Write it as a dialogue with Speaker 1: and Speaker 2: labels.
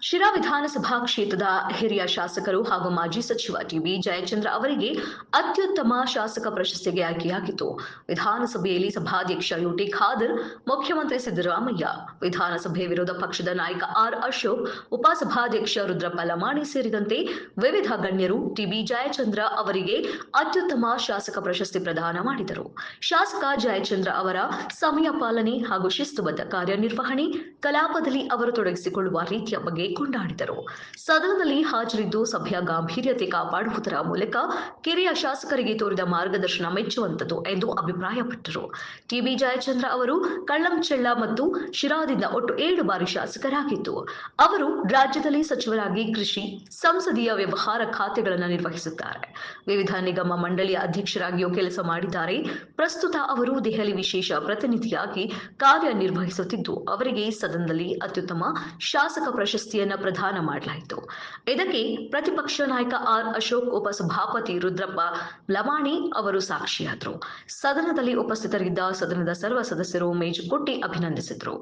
Speaker 1: ಶಿರಾ ವಿಧಾನಸಭಾ ಕ್ಷೇತ್ರದ ಹಿರಿಯ ಶಾಸಕರು ಹಾಗೂ ಮಾಜಿ ಸಚಿವ ಟಿಬಿ ಜಯಚಂದ್ರ ಅವರಿಗೆ ಅತ್ಯುತ್ತಮ ಶಾಸಕ ಪ್ರಶಸ್ತಿಗೆ ಆಯ್ಕೆಯಾಗಿತ್ತು. ವಿಧಾನಸಭೆಯಲ್ಲಿ ಸಭಾಧ್ಯಕ್ಷ ಯುಟಿ ಖಾದರ್, ಮುಖ್ಯಮಂತ್ರಿ ಸಿದ್ದರಾಮಯ್ಯ, ವಿಧಾನಸಭೆ ವಿರೋಧ ಪಕ್ಷದ ನಾಯಕ ಆರ್ ಅಶೋಕ್, ಉಪಸಭಾಧ್ಯಕ್ಷ ರುದ್ರಪ್ಪ ಲಮಾಣಿ ಸೇರಿದಂತೆ ವಿವಿಧ ಗಣ್ಯರು ಟಿಬಿ ಜಯಚಂದ್ರ ಅವರಿಗೆ ಅತ್ಯುತ್ತಮ ಶಾಸಕ ಪ್ರಶಸ್ತಿ ಪ್ರದಾನ ಮಾಡಿದರು. ಶಾಸಕ ಜಯಚಂದ್ರ ಅವರ ಸಮಯ ಪಾಲನೆ ಹಾಗೂ ಶಿಸ್ತುಬದ್ಧ ಕಾರ್ಯನಿರ್ವಹಣೆ, ಕಲಾಪದಲ್ಲಿ ಅವರು ತೊಡಗಿಸಿಕೊಳ್ಳುವ ರೀತಿಯ ಬಗ್ಗೆ ಕೊಂಡಾಡಿದರು. ಸದನದಲ್ಲಿ ಹಾಜರಿದ್ದು ಸಭೆಯ ಗಾಂಭೀರ್ಯತೆ ಕಾಪಾಡುವುದರ ಮೂಲಕ ಕಿರಿಯ ಶಾಸಕರಿಗೆ ತೋರಿದ ಮಾರ್ಗದರ್ಶನ ಮೆಚ್ಚುವಂತದ್ದು ಎಂದು ಅಭಿಪ್ರಾಯಪಟ್ಟರು. ಟಿಬಿ ಜಯಚಂದ್ರ ಅವರು ಕಳ್ಳಂಚೆಳ್ಳ ಮತ್ತು ಶಿರಾದಿಂದ ಒಟ್ಟು 7 ಬಾರಿ ಶಾಸಕರಾಗಿದ್ದು, ಅವರು ರಾಜ್ಯದಲ್ಲಿ ಸಚಿವರಾಗಿ ಕೃಷಿ, ಸಂಸದೀಯ ವ್ಯವಹಾರ ಖಾತೆಗಳನ್ನು ನಿರ್ವಹಿಸುತ್ತಾರೆ. ವಿವಿಧ ನಿಗಮ ಮಂಡಳಿಯ ಅಧ್ಯಕ್ಷರಾಗಿಯೂ ಕೆಲಸ ಮಾಡಿದ್ದಾರೆ. ಪ್ರಸ್ತುತ ಅವರು ದೆಹಲಿ ವಿಶೇಷ ಪ್ರತಿನಿಧಿಯಾಗಿ ಕಾರ್ಯನಿರ್ವಹಿಸುತ್ತಿದ್ದು, ಅವರಿಗೆ ಸದನದಲ್ಲಿ ಅತ್ಯುತ್ತಮ ಶಾಸಕ ಪ್ರಶಸ್ತಿಯನ್ನು ಪ್ರದಾನ ಮಾಡಲಾಯಿತು. ಇದಕ್ಕೆ ಪ್ರತಿಪಕ್ಷ ನಾಯಕ ಆರ್ ಅಶೋಕ್, ಉಪಸಭಾಪತಿ ರುದ್ರಪ್ಪ ಲಮಾಣಿ ಅವರು ಸಾಕ್ಷಿಯಾದರು. ಸದನದಲ್ಲಿ ಉಪಸ್ಥಿತರಿದ್ದ ಸದನದ ಸರ್ವ ಸದಸ್ಯರು ಮೇಜು ಕೊಟ್ಟಿ ಅಭಿನಂದಿಸಿದರು.